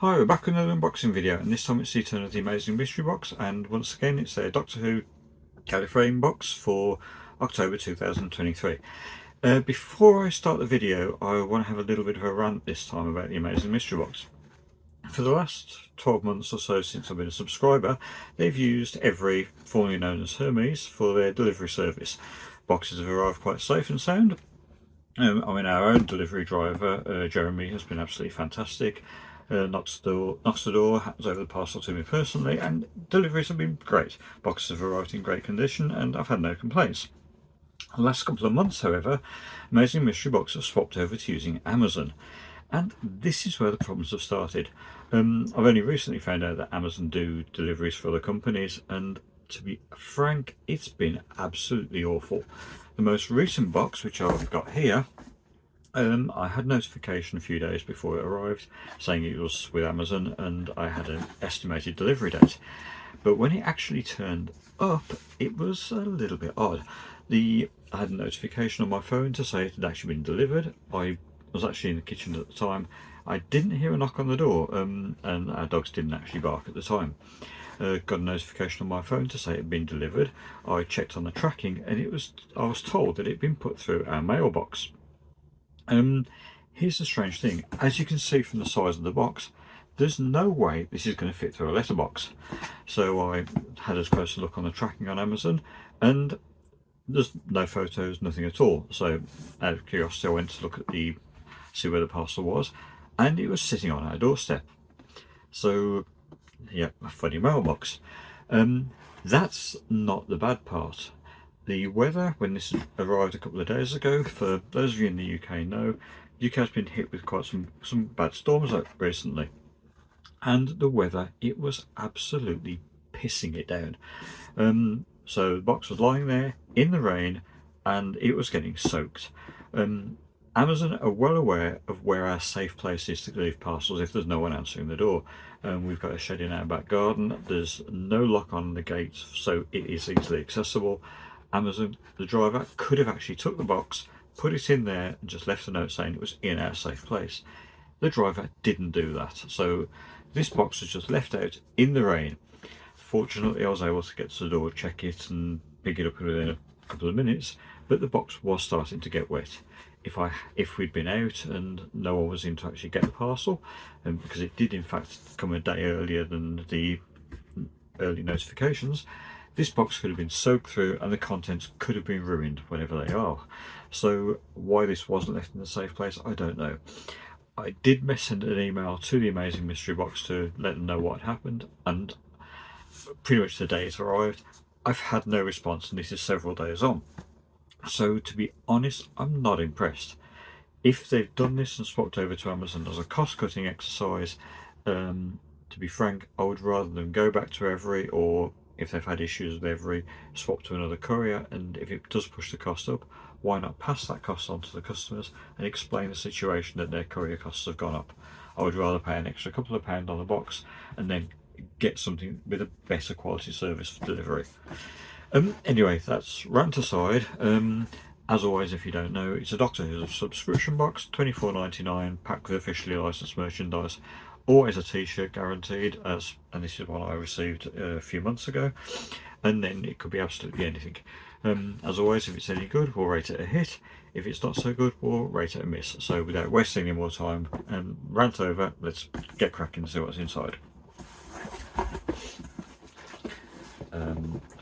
Hi, we're back with another unboxing video, and this time it's the Return of the Amazing Mystery Box, and once again it's a Doctor Who Gallifreyan box for October 2023. Before I start the video, I want to have a little bit of a rant this time about the Amazing Mystery Box. For the last 12 months or so since I've been a subscriber, they've used every, formerly known as Hermes, for their delivery service. Boxes have arrived quite safe and sound. Our own delivery driver, Jeremy, has been absolutely fantastic. Knocks the door, hands over the parcel to me personally, and deliveries have been great. Boxes have arrived in great condition, and I've had no complaints. The last couple of months, however, Amazing Mystery Box have swapped over to using Amazon, and this is where the problems have started. I've only recently found out that Amazon do deliveries for other companies, and to be frank, it's been absolutely awful. The most recent box, which I've got here, I had notification a few days before it arrived saying it was with Amazon and I had an estimated delivery date. But when it actually turned up, it was a little bit odd. I had a notification on my phone to say it had actually been delivered. I was actually in the kitchen at the time. I didn't hear a knock on the door, and our dogs didn't actually bark at the time. Got a notification on my phone to say it had been delivered. I checked on the tracking and I was told that it had been put through our mailbox. Here's the strange thing. As you can see from the size of the box, there's no way this is going to fit through a letterbox. So I had a closer look on the tracking on Amazon, and there's no photos, nothing at all. So out of curiosity, I went to look at see where the parcel was, and it was sitting on our doorstep. So yeah, a funny mailbox. That's not the bad part. The weather, when this arrived a couple of days ago, for those of you in the UK know, UK has been hit with quite some bad storms recently. And the weather, it was absolutely pissing it down. So the box was lying there in the rain and it was getting soaked. Amazon are well aware of where our safe place is to leave parcels if there's no one answering the door. We've got a shed in our back garden. There's no lock on the gate, so it is easily accessible. Amazon, the driver, could have actually took the box, put it in there and just left a note saying it was in our safe place. The driver didn't do that, so this box was just left out in the rain. Fortunately, I was able to get to the door, check it and pick it up within a couple of minutes, but the box was starting to get wet. If we'd been out and no one was in to actually get the parcel, and because it did in fact come a day earlier than the early notifications, this box could have been soaked through and the contents could have been ruined whenever they are. So why this wasn't left in the safe place, I don't know. I did send an email to the Amazing Mystery Box to let them know what happened, and pretty much the day it arrived, I've had no response, and this is several days on. So to be honest, I'm not impressed. If they've done this and swapped over to Amazon as a cost-cutting exercise, to be frank, I would rather them go back to Every, or if they've had issues with Every, swap to another courier, and if it does push the cost up, why not pass that cost on to the customers and explain the situation that their courier costs have gone up. I would rather pay an extra couple of pounds on the box and then get something with a better quality service for delivery. Anyway, that's rant aside. As always, if you don't know, it's a Doctor Who subscription box, £24.99, packed with officially licensed merchandise. Always a t-shirt guaranteed, and this is one I received a few months ago, and then it could be absolutely anything. As always, if it's any good, we'll rate it a hit. If it's not so good, we'll rate it a miss. So without wasting any more time, rant over, let's get cracking and see what's inside.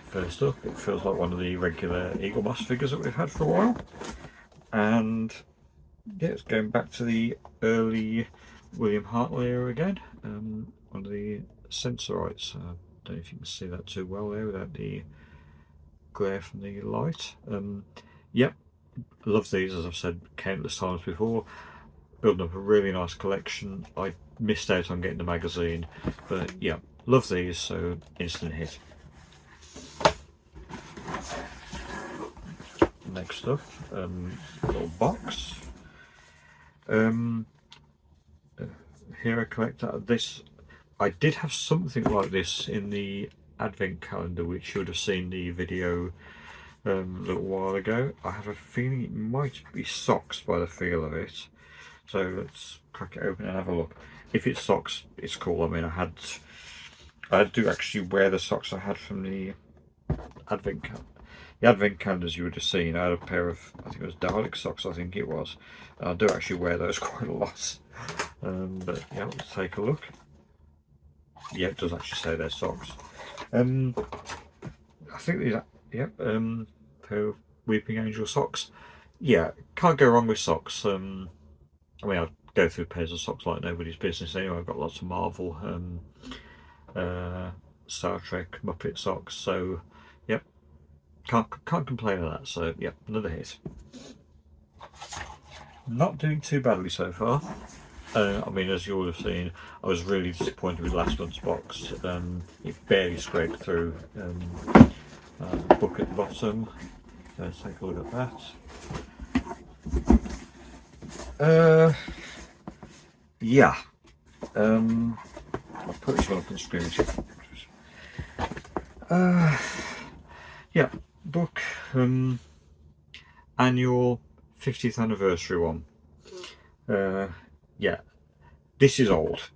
First up, it feels like one of the regular Eagle Moss figures that we've had for a while, and yeah, it's going back to the early William Hartnell era again. One of the Sensorites. I don't know if you can see that too well there without the glare from the light. Yep, love these, as I've said countless times before. Building up a really nice collection. I missed out on getting the magazine, but yeah, love these, so instant hit. Next up, little box. Hero Collector. This, I did have something like this in the advent calendar, which you would have seen the video a little while ago. I have a feeling it might be socks by the feel of it. So let's crack it open and have a look. if it's socks, it's cool. I mean, I do actually wear the socks I had from the advent calendars you would have seen. I had a pair of, I think it was Dalek socks, I think it was. I do actually wear those quite a lot. But yeah, let's take a look. Yeah, it does actually say they're socks. I think these, yep, pair of Weeping Angel socks. Yeah, can't go wrong with socks. I mean, I'll go through pairs of socks like nobody's business anyway. I've got lots of Marvel, Star Trek, Muppet socks. So, yep, can't complain of that. So, yep, another hit. Not doing too badly so far. I mean, as you all have seen, I was really disappointed with last month's box. It barely scraped through the book at the bottom. Let's take a look at that. Yeah. I'll put this one up on the screen. Yeah, book, annual 50th anniversary one. Yeah, this is old.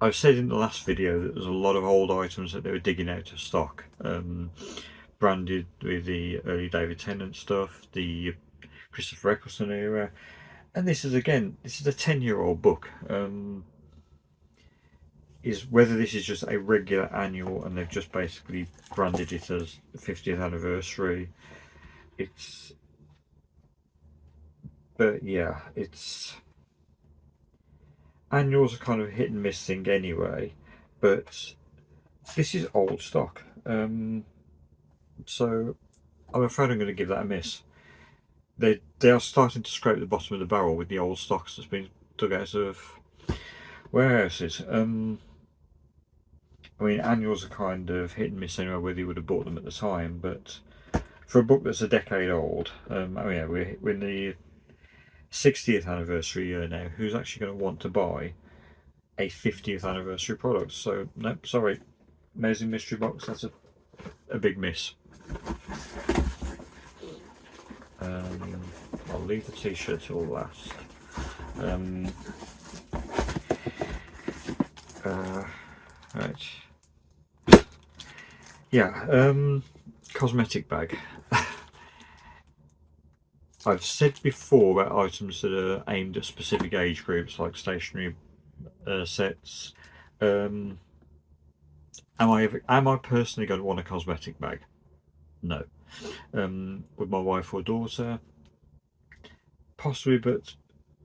I've said in the last video that there's a lot of old items that they were digging out of stock, branded with the early David Tennant stuff, the Christopher Eccleston era, and this is a 10-year-old book. Is whether this is just a regular annual and they've just basically branded it as 50th anniversary. But yeah, annuals are kind of a hit and miss thing anyway, but this is old stock, so I'm afraid I'm going to give that a miss. They are starting to scrape the bottom of the barrel with the old stocks that's been dug out of warehouses. I mean, annuals are kind of hit and miss anyway, whether you would have bought them at the time, but for a book that's a decade old, I mean, yeah, we're in the 60th anniversary year now. Who's actually going to want to buy a 50th anniversary product? So, no, sorry. Amazing Mystery Box, that's a big miss. I'll leave the t-shirt till last. Right. Yeah, cosmetic bag. I've said before about items that are aimed at specific age groups, like stationery sets. Am I personally going to want a cosmetic bag? No. With my wife or daughter, possibly, but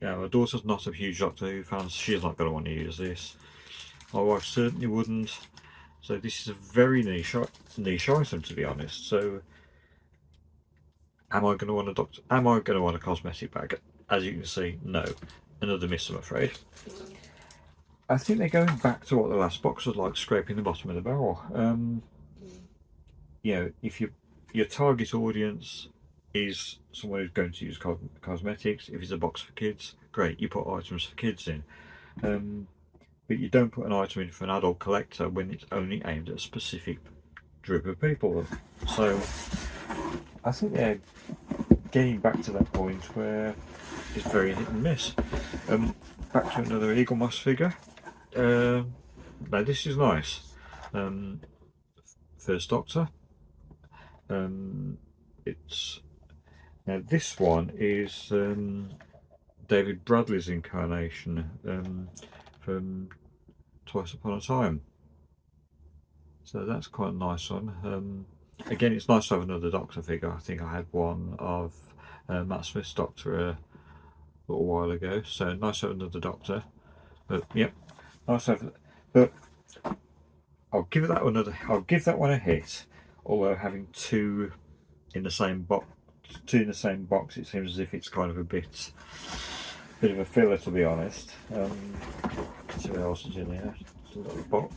yeah, my daughter's not a huge Doctor Who fan, so she's not going to want to use this. My wife certainly wouldn't. So this is a very niche item, to be honest. So, am I going to want a cosmetic bag? As you can see, no. Another miss, I'm afraid. I think they're going back to what the last box was like, scraping the bottom of the barrel. You know, if your target audience is someone who's going to use cosmetics, if it's a box for kids, great, you put items for kids in. But you don't put an item in for an adult collector when it's only aimed at a specific group of people. So I think they're getting back to that point where it's very hit and miss. Back to another Eagle Moss figure. Now this is nice. First Doctor. Now this one is David Bradley's incarnation from Twice Upon a Time. So that's quite a nice one. Again, it's nice to have another Doctor figure. I think I had one of Matt Smith's Doctor a little while ago. So nice to have another Doctor. But yep, nice to have. But I'll give that one a hit. Although having two in the same box, it seems as if it's kind of a bit of a filler, to be honest. Let's see what else is in here. It's a little box.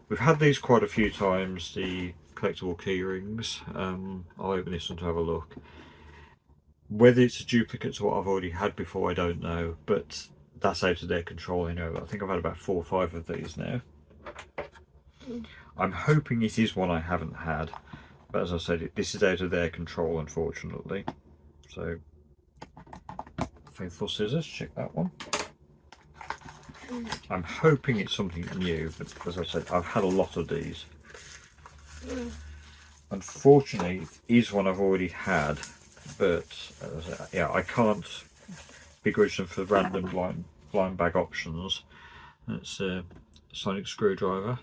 We've had these quite a few times, the collectible key rings. I'll open this one to have a look. Whether it's a duplicate to what I've already had before, I don't know, but that's out of their control anyway. I think I've had about 4 or 5 of these now. I'm hoping it is one I haven't had, but as I said, this is out of their control, unfortunately. So, Faithful Scissors, check that one. I'm hoping it's something new, but as I said, I've had a lot of these. Unfortunately, it is one I've already had, but yeah, I can't begrudge them for random blind bag options. That's a sonic screwdriver.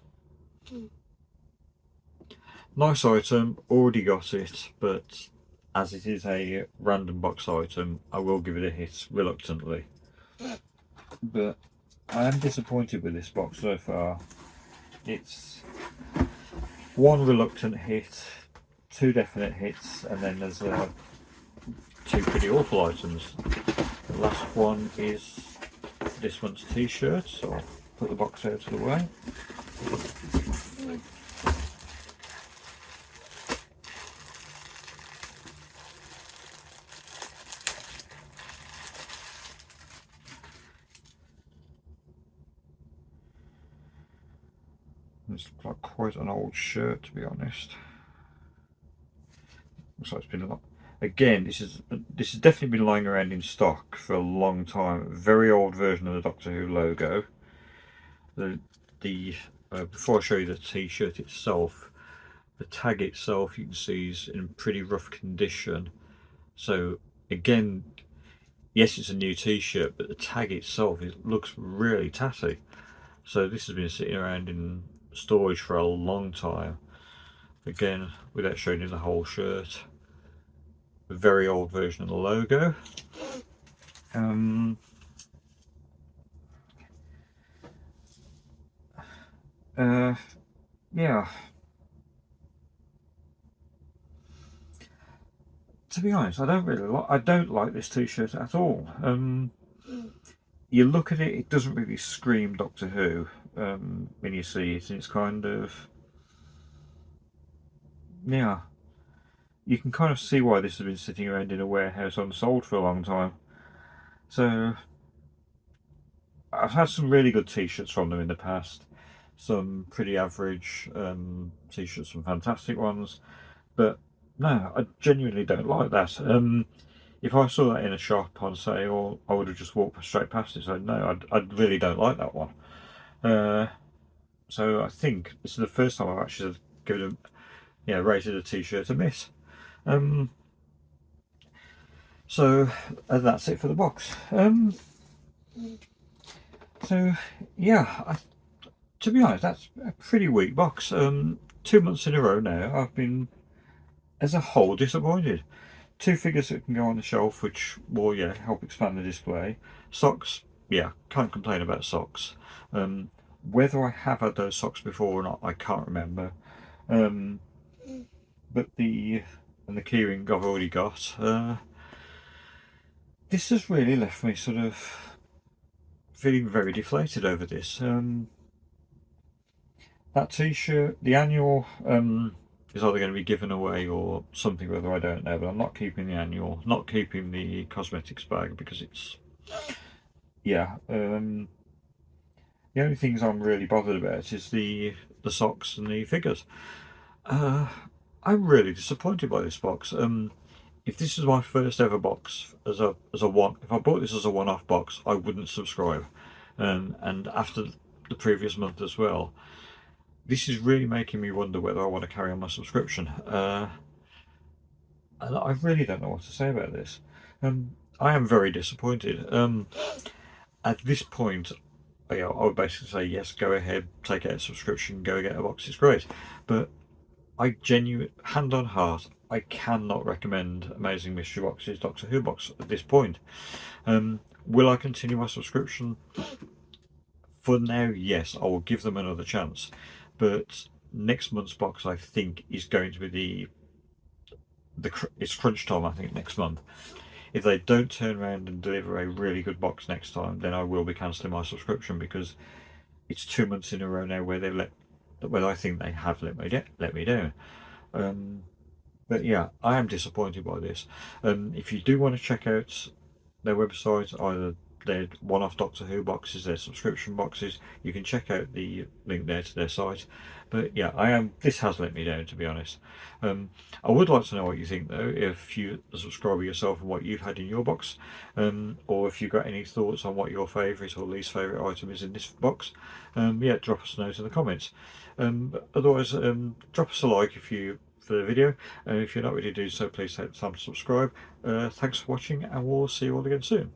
Nice item, already got it, but as it is a random box item, I will give it a hit reluctantly. But I am disappointed with this box so far. It's one reluctant hit, two definite hits, and then there's two pretty awful items. The last one is this month's t-shirt, so I'll put the box out of the way. It's like quite an old shirt, to be honest. Looks like it's been a lot. Again, this has definitely been lying around in stock for a long time. Very old version of the Doctor Who logo. Before I show you the t-shirt itself, the tag itself you can see is in pretty rough condition. So again, yes, it's a new t-shirt, but the tag itself, it looks really tatty. So this has been sitting around in storage for a long time. Again, without showing you the whole shirt. A very old version of the logo. Yeah. To be honest, I don't like this t-shirt at all. You look at it, it doesn't really scream Doctor Who when you see it, and it's kind of, yeah, you can kind of see why this has been sitting around in a warehouse unsold for a long time. So I've had some really good t-shirts from them in the past, some pretty average t-shirts, some fantastic ones, but no, I genuinely don't like that. If I saw that in a shop on sale, I would have just walked straight past it. So no, I really don't like that one. So I think this is the first time I've actually given rated a t-shirt a miss. So that's it for the box. So yeah, to be honest, that's a pretty weak box. 2 months in a row now, I've been, as a whole, disappointed. Two figures that can go on the shelf, which will help expand the display. Socks, yeah, can't complain about socks. Whether I have had those socks before or not, I can't remember. But the keyring I've already got. This has really left me sort of feeling very deflated over this. That t-shirt, the annual, is either going to be given away or something, whether I don't know, but I'm not keeping the annual, not keeping the cosmetics bag, because it's, yeah, the only things I'm really bothered about is the socks and the figures. I'm really disappointed by this box. If this is my first ever box if I bought this as a one-off box, I wouldn't subscribe. And after the previous month as well, this is really making me wonder whether I want to carry on my subscription. And I really don't know what to say about this. I am very disappointed. At this point, I would basically say yes, go ahead, take out a subscription, go get a box, it's great. But I genuinely, hand on heart, I cannot recommend Amazing Mystery Box's Doctor Who box at this point. Will I continue my subscription? For now, yes, I will give them another chance. But next month's box, I think, is going to be it's crunch time, I think, next month. If they don't turn around and deliver a really good box next time, then I will be cancelling my subscription, because it's 2 months in a row now where I think they have let me down. But yeah, I am disappointed by this. If you do want to check out their website, either They're one-off Doctor Who boxes, they're subscription boxes. You can check out the link there to their site. But yeah, this has let me down, to be honest. I would like to know what you think though, if you a subscriber yourself and what you've had in your box, or if you've got any thoughts on what your favourite or least favourite item is in this box. Yeah, drop us a note in the comments. Otherwise, drop us a like for the video, and if you're not ready to do so, please take the time to subscribe. Thanks for watching, and we'll see you all again soon.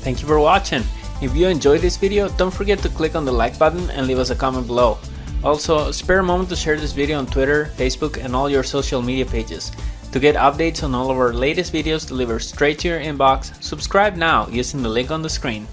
Thank you for watching. If you enjoyed this video, don't forget to click on the like button and leave us a comment below. Also, spare a moment to share this video on Twitter, Facebook, and all your social media pages. To get updates on all of our latest videos delivered straight to your inbox, subscribe now using the link on the screen.